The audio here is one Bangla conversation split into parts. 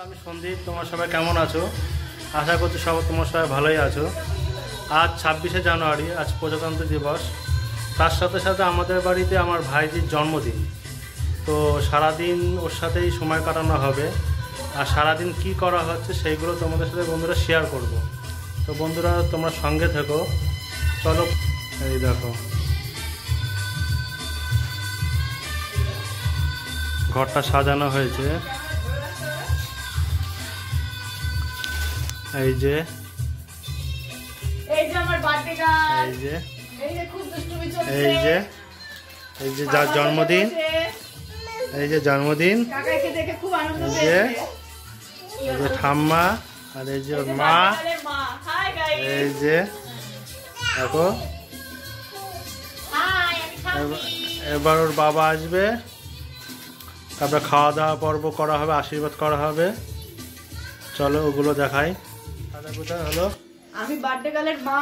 আমি সন্দীপ, তোমরা সবাই কেমন আছো? আশা করছি তোমরা সবাই ভালোই আছো। আজ 26শে জানুয়ারি, আজ প্রজাতন্ত্র দিবস। তার সাথে সাথে আমাদের বাড়িতে আমার ভাইজির জন্মদিন, তো সারাদিন ওর সাথেই সময় কাটানো হবে। আর সারাদিন কি করা হচ্ছে সেইগুলো তোমাদের সাথে বন্ধুরা শেয়ার করব। তো বন্ধুরা তোমরা সঙ্গে থেকো, চলো। এই দেখো ঘরটা সাজানো হয়েছে, এই যে আমার বার্থডে গার্ল, এই যে যার জন্মদিন, এই যে জন্মদিন, এই যে ঠাম্মা, আর এই যে ওর মা, এই যে দেখো। এবার ওর বাবা আসবে, তারপরে খাওয়া দাওয়া পর্ব করা হবে, আশীর্বাদ করা হবে। চলো ওগুলো দেখাই। দাদা কোথায় হলো? আমি বার্থডে গার্লের মা।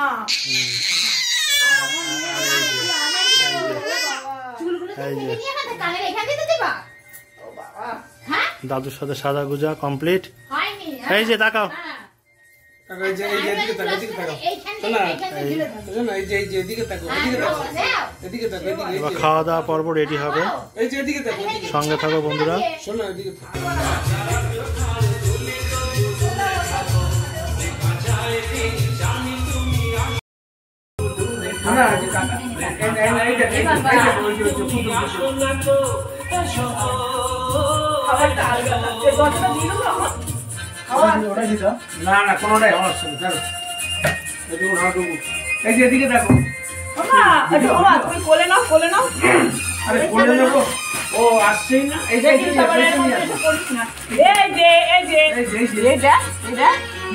দাদুর সাথে সাদা গুজা কমপ্লিট। এই যে তাকাও, খাওয়া দাওয়া পর্ব রেডি হবে, সঙ্গে থাকো বন্ধুরা। না না কোনোটাই আমার এই যে এদিকে দেখো, তুমি কোলে নাও, কোলে নাও। আরে কোলে নেবো, ও আসছেই না। এই যে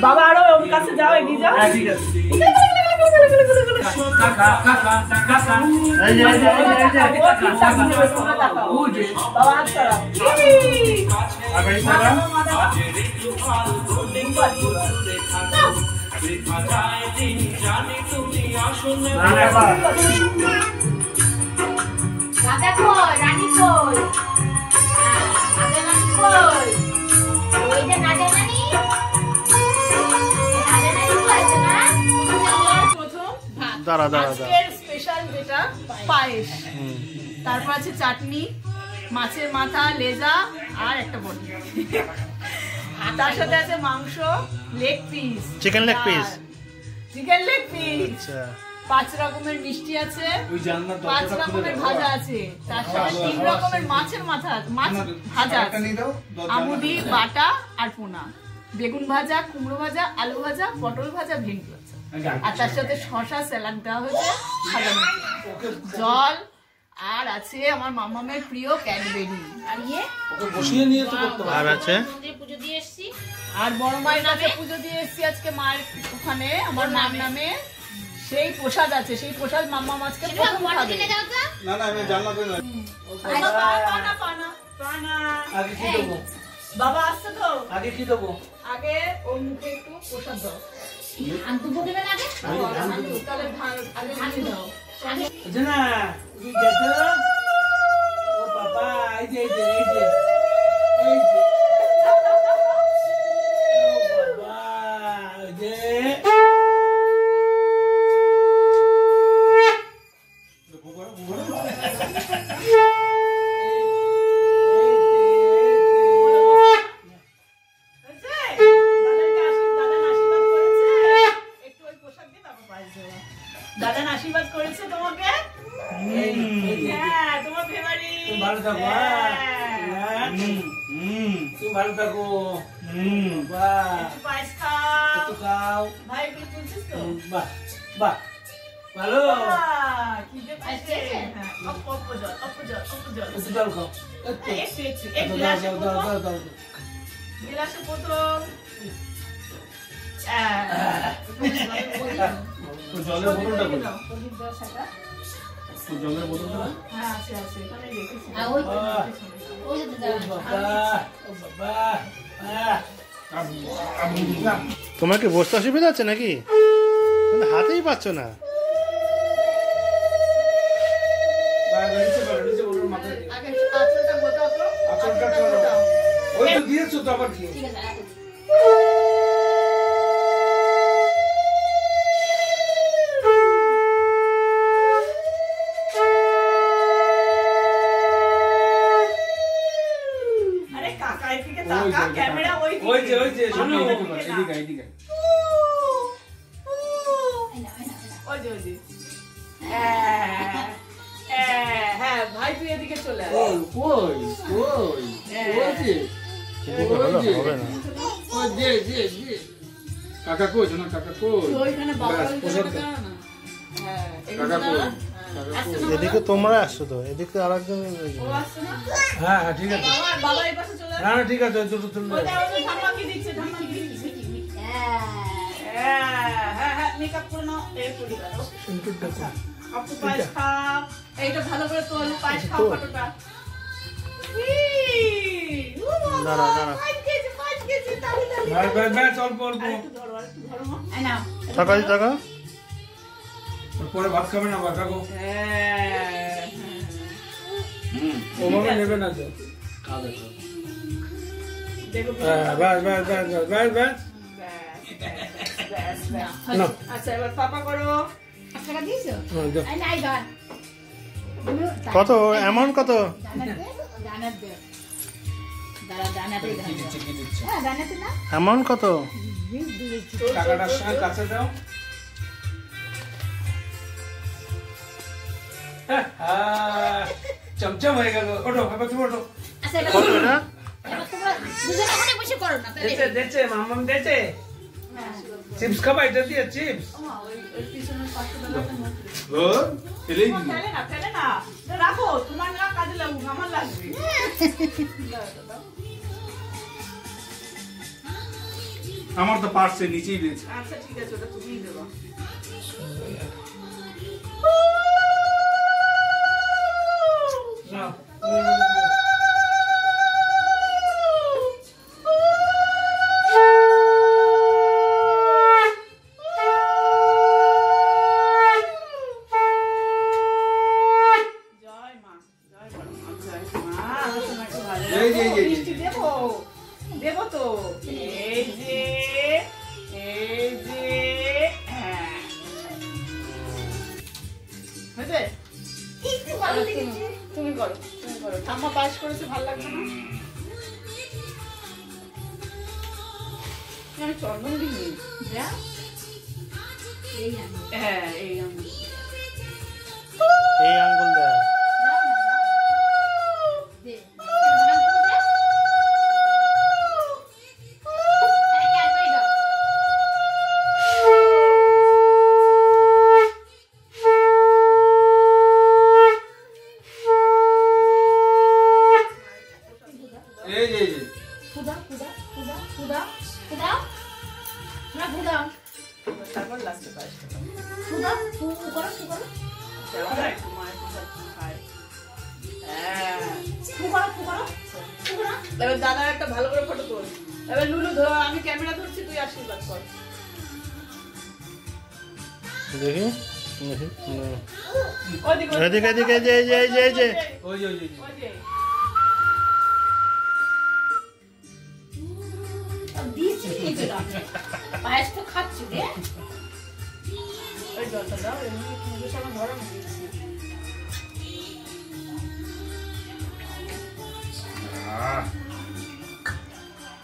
বাবা আরো ওর কাছে যাও, এগিয়ে যাও। ঠিক আছে, স্পেশাল যেটা পায়েস, তারপর আছে চাটনি, মাছের মাথা, লেজা আর একটা বড়ি, তার সাথে আছে মাংস, leg piece, chicken leg piece, 5 রকমের মিষ্টি আছে, 5 রকমের ভাজা আছে, তার সাথে 3 রকমের মাছের মাথা, মাছ ভাজা, আমুদি, বাটা আর পোনা, বেগুন ভাজা, কুমড়ো ভাজা, আলু ভাজা, পটল ভাজা, ভেন্ডি ভাজা, আর তার সাথে শসা স্যালাড দেওয়া হয়েছে, জল, আর আছে আমার মামামের প্রিয় ক্যাডবেরি, আর আছে আর বড় মায়ের কাছে পুজো দিয়ে এসেছি আজকে, মায়ের ওখানে আমার মার নামে সেই প্রসাদ আছে, সেই প্রসাদ মাম্মা আজকে প্রথম খাবে। না না আমি জানলা করে বাবা আসছে তো, আগে কি দেবো? আগে ওর মুখে একটু প্রসাদ দাও। ও বাবা, এই যে এই যে এই যে দাদা আশীর্বাদ করেছে তোমাকে, তোমার ফেভারিট। ভালো থাকো, তুমি ভালো থাকো। পায়েস খাও, খাও ভাই এগুলো তুলছিস তো? বাহ বাহ, ভালো। কি যে পায়েস খেয়েছে, অপজল একটু জল খাও, একটু গ্লাসে প্রথম জলের বোতলটা জলের বোতলটা হ্যাঁ আছে আছে, এখানে রেখেছি। তোমার কি বসতে অসুবিধা আছে নাকি? হাতেই পাচ্ছ না। আগে আঁচলটা গোটাও তো, আঁচলটা গোটাও। দিয়েছো তো আবার কি? ঠিক আছে রাখো। আরে কাকা এদিকে তাকা, ক্যামেরা ওইদিকে। ওই যে শোনো আমি এদিকে ওইদিকে না। এদিকে। এই নাও, এই নাও, এই নাও। ওই যে। হ্যাঁ, ভাই তুই এদিকে চলে আয়। কই যে হবে না। ওই যে কাকা কই শোনা কাকা কই? তুই ওইখানে বাবা ব্যাস, ওইখানে প্রসাদ দাঁড়া না। হ্যাঁ, কাকা এখানে কই? দাঁড়া। আসছে না এদিকে তোমরা আসছো তো, এদিকে আরেকজন। ও আসছে না? হ্যাঁ ঠিক আছে। বাবা এই পাশে চলে না আয়। না ঠিক আছে দুটো চলে ওই দেখো, ওই ঠাম্মা কি দিচ্ছে, ঠাম্মা কি দিচ্ছে। হ্যাঁ, মেকআপ করে নাও। এই করি দাও। আপু পায়েস খাও। এইটা ভালো করে তোল, পায়েস খাও ফটোটা। দাঁড়া, দাঁড়া। 5 কেজি, তালি। ব্যাস অল্প অল্প। আরেকটু ধরো মা। এই নাও। টাকা টাকা। পরে ভাত খাবে না ভাত খাবো। হ্যাঁ। ওভাবে নেবে না তো। দেখো ব্যাস। ব্যাস। না। আচ্ছা এবার পাপা করো। 1 টাকা দিয়েছো? হ্যাঁ, দাও। এই নাই ধর। কত অ্যামাউন্ট কত? দানার দে। দানাতে কি দিচ্ছে? হ্যাঁ দানাতে না। অ্যামাউন্ট কত? টাকাটার সঙ্গে কাছে দাও। চমচম হয়ে গেল। ওঠো বাবা তুমি ওঠো। আচ্ছা এটা কত এটা? এবার তোমরা দুজনে ওখানে বসে করো না তাহলে। দেছে মামাম দেছে। চিপস খাবা এটা দিয়ে চিপস। ওই পিছনের 500 টাকাটা নোট ও ফেলেই দিল। ফেলে না। রাখো, তোমার না কাজে লাগুক, আমার লাগবে। দাও। আমার তো পার্সে নিচেই দিয়েছে। আচ্ছা ঠিক আছে, ওটা তুমিই দেবো। নাও। জয় মা, জয় বড় মা, জয় মা। আমার সোনা একটু ভালো এই যে, রাখো। এই যে, মিষ্টি দেবো তো। এই যে। হ্যাঁ। হয়েছে? একটু ভালো লেগেছে। তুমি করো। ঠাম্মা পায়েস করেছে, ভালো লাগছে না? আমি চন্দন দিইনি। যা। এই আমি। হ্যাঁ, এই আমি। এই আঙ্গুল দেয়। দাও না দাও। দে। দাও তো দে। এই ক্যাডবেরি দাও। এই যে ফুদা। না ফুদা। তারপর লাস্টে পায়েস খাবো। ফুদা। ফু করো। দেওয়া একটু মায়ের প্রসাদ খায়। হ্যাঁ। ফু করো। এবার দাদার একটা ভালো করে ফটো তোল। এবার লুলু ধর, আমি ক্যামেরা ধরছি, তুই আশীর্বাদ কর। দেখি। ওইদিকে এদিকে এই যে। ওই যে ওই যে। দিয়েছি নিচে দাও। পায়েস তো খাচ্ছি রে। ওই জলটা দাও, এমনি নিজের সঙ্গে ধরো না দিচ্ছি।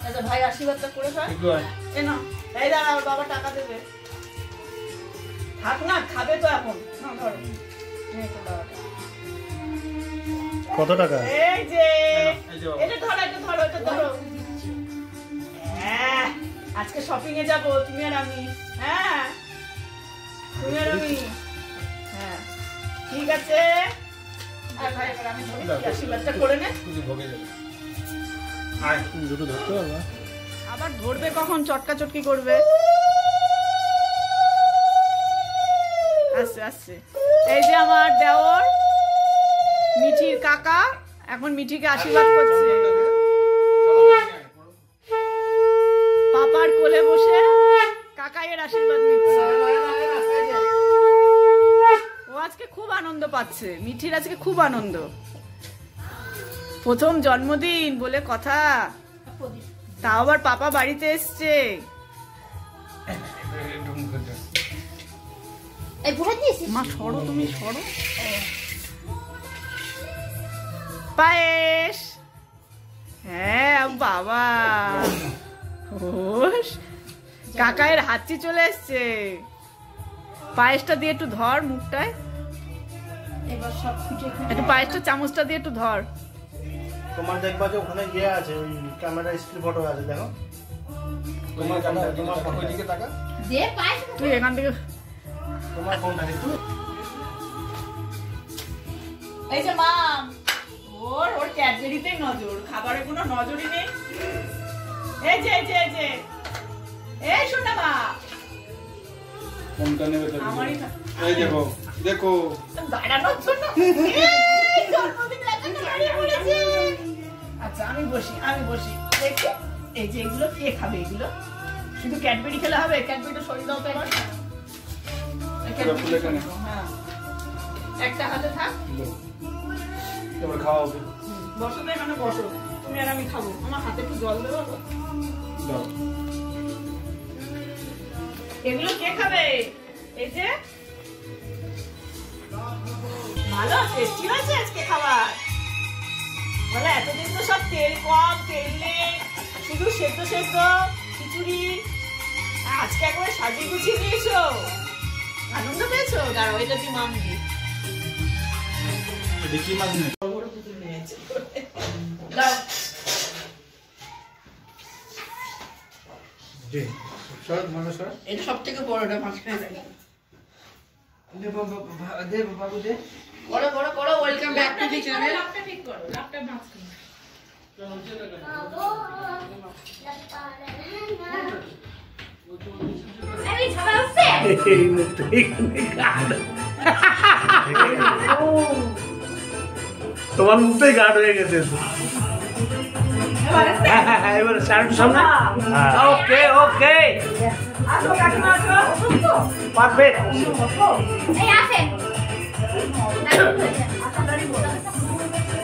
আচ্ছা ভাই আশীর্বাদটা করে ফেল। একটু আয়। এ না, এই দাঁড়া, ওর বাবা টাকা দেবে। থাক না, খাবে তো এখন। না ধরো। নে তো বাবাটা। কত টাকা? এই যে। এই যে বাবা। এটা ধরো। হ্যাঁ, আজকে শপিং এ যাবো, তুমি আর আমি। হ্যাঁ, হ্যাঁ, ঠিক আছে। আর ভাই এবার আমি ধরি, তুই আশীর্বাদটা করে নে। কিছু ভোগে যাবে। আয়। দুটো ধরতে পারবা? আবার ধরবে কখন, চটকা চটকি করবে। আসছে। এই যে আমার দেওর, মিঠির কাকা, এখন মিঠিকে আশীর্বাদ করছে। পাপার কোলে বসে কাকাইয়ের আশীর্বাদ নিচ্ছে। ও আজকে খুব আনন্দ পাচ্ছে, মিঠির আজকে খুব আনন্দ। প্রথম জন্মদিন বলে কথা। প্রদীপ। তাও আবার পাপা বাড়িতে এসছে। এই বসে দিয়েছিস? মা সরো, তুমি সরো। পায়েস। হ্যাঁ বাবা, কাকায়ের হাঁচি চলে এসছে। পায়েসটা দিয়ে একটু ধর মুখটায়, এবার সব ফুটে একটু পায়েসটা চামচটা দিয়ে একটু ধর। তোমার দেখবা যে ওখানে গিয়ে আছে, ওই ক্যামেরা স্টিল ফটো আছে, দেখো তোমার ওইদিকে তাকা, দে পায়েস। তুই এখান থেকে তোমার ফোনটা একটু। এই যে মাম, ওর ক্যাডবেরিতে নজর, খাবারে কোনো নজরই নেই। এই যে এই যে এই যে, এই শোনা মা, ফোনটা নেবে তো আমারই এই দেখো দেখো দাঁড়ানোর জন্য জন্মদিন এখানে দাঁড়িয়ে পড়েছে। আচ্ছা আমি বসি দেখি। এই যে এগুলো কে খাবে? এগুলো শুধু ক্যাডবেরি খেলে হবে? ক্যাডবেরিটা সরিয়ে দাও তো এবার। হ্যাঁ, একটা হাতে থাক। এবার খাওয়া হবে। বসো তো এখানে, বসো তুমি আর আমি খাবো। আমার হাতে একটু জল দেবো। দাও। এগুলো কে খাবে? এই যে ভালো টেস্টি হয়েছে আজকে খাবার। বলে এতদিন তো সব তেল কম, তেল নেই, শুধু সেদ্ধ সেদ্ধ খিচুড়ি, আজকে একবার সাজিয়ে গুছিয়ে দিয়েছো। আনন্দ পেয়েছো? দাঁড়াও, এটা তুই মাম দি। দেখি মাছ নেই। দাও। সর মানে সর। এটা সব থেকে বড়টা, মাঝখানে থাকে। দে বাবু দে। করো welcome back to the channel. লাভটা ঠিক করো, লাভটা মাঝখানে। এই ছাড়া আছে? এই মুখটা এখানে গাঢ়। তোমার মুখটাই গাঢ় হয়ে গেছে। হ্যাঁ, এবার সামনে সামনে। ওকে ওকে, আসো কাকিমা, আসো। পারফেক্ট। এই আসেন।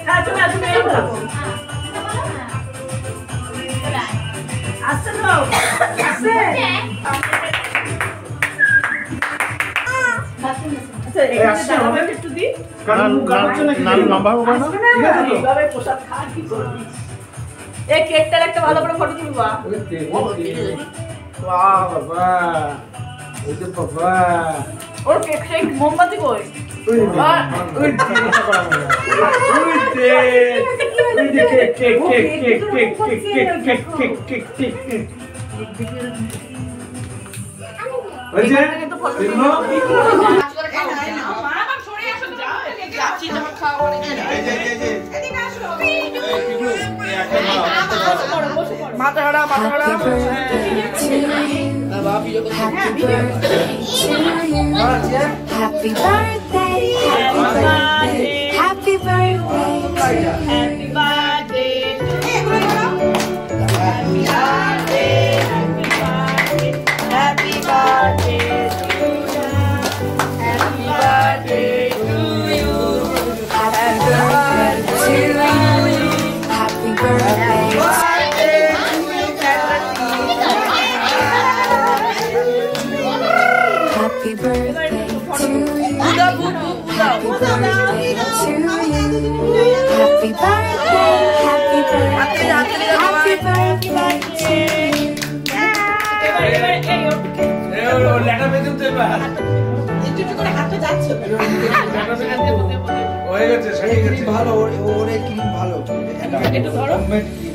হ্যাঁ, তুমি আসো, এই বলো। আসছে তো, আসছে। আচ্ছা, এখানে দাঁড়াবে একটু দি। এইভাবে প্রসাদ খা, কি করবি? এই কেকটার একটা ভালো করে ফটো তুলবা। বাহ বাবা, ওই যে বাবা, ওর কেক শেক মোমবাতি কই? মাথা হারা Happy birthday, happy birthday, Happy birthday to you. Happy birthday, happy birthday to you. Happy birthday to you. happy birthday to you, happy birthday. Happy birthday to you. Happy birthday to you. Happy birthday, happy birthday, happy birthday to you. লেটা বেঁধে তো এবার হয়ে গেছে, সেরে গেছে। ভালো ওরে ক্রিম ভালো, একটু ধরো। Homemade cream.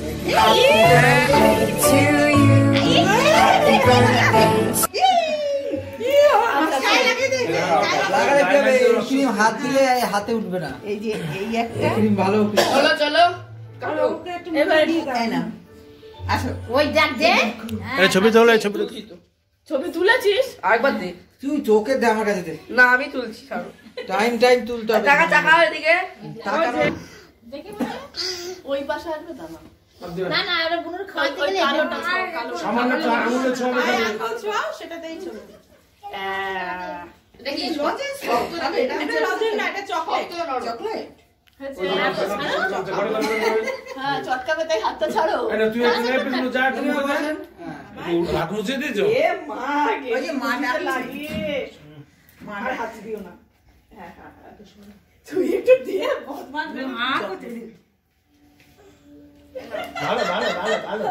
To you. Happy birthday. লাগালে কি হবে? এই ক্রিম হাত দিলে হাতে উঠবে না। এই যে এই একটা ক্রিম ভালো। চলো এবার এই না আসো। ওই দেখ দে। এই ছবি তোলো, এই ছবি ছবি তুলেছিস? আরেকবার দে। তুই চোখে দে আমার কাছে দে। না আমি তুলছি ছাড়ো। টাইম তুলতে হবে। টাকা টাকা এদিকে। টাকা না। দেখে ওই পাশে আসবে তা না। না না ওরা বুনুর খাওয়াতে ওই গেলে কালোটা ছোঁয়া, কালো। সামান্য আঙুলে ছোঁয়া আঙুল ছোঁয়াও, সেটাতেই ছবি। দেখি এটা লজেন না, এটা চকলেট। চকলেট। হ্যাঁ, চটকা যাবে তাই হাতটা ছাড়ো। তুই এখানে যা তুমি বসেন হাত মুছে দিয়েছো এ মা ওই যে মা ডাকছে। লাগিয়ে মার হাত দিও না। হ্যাঁ হ্যাঁ তুই একটু দিয়ে বদমান মা করতে ভালো ভালো ভালো ভালো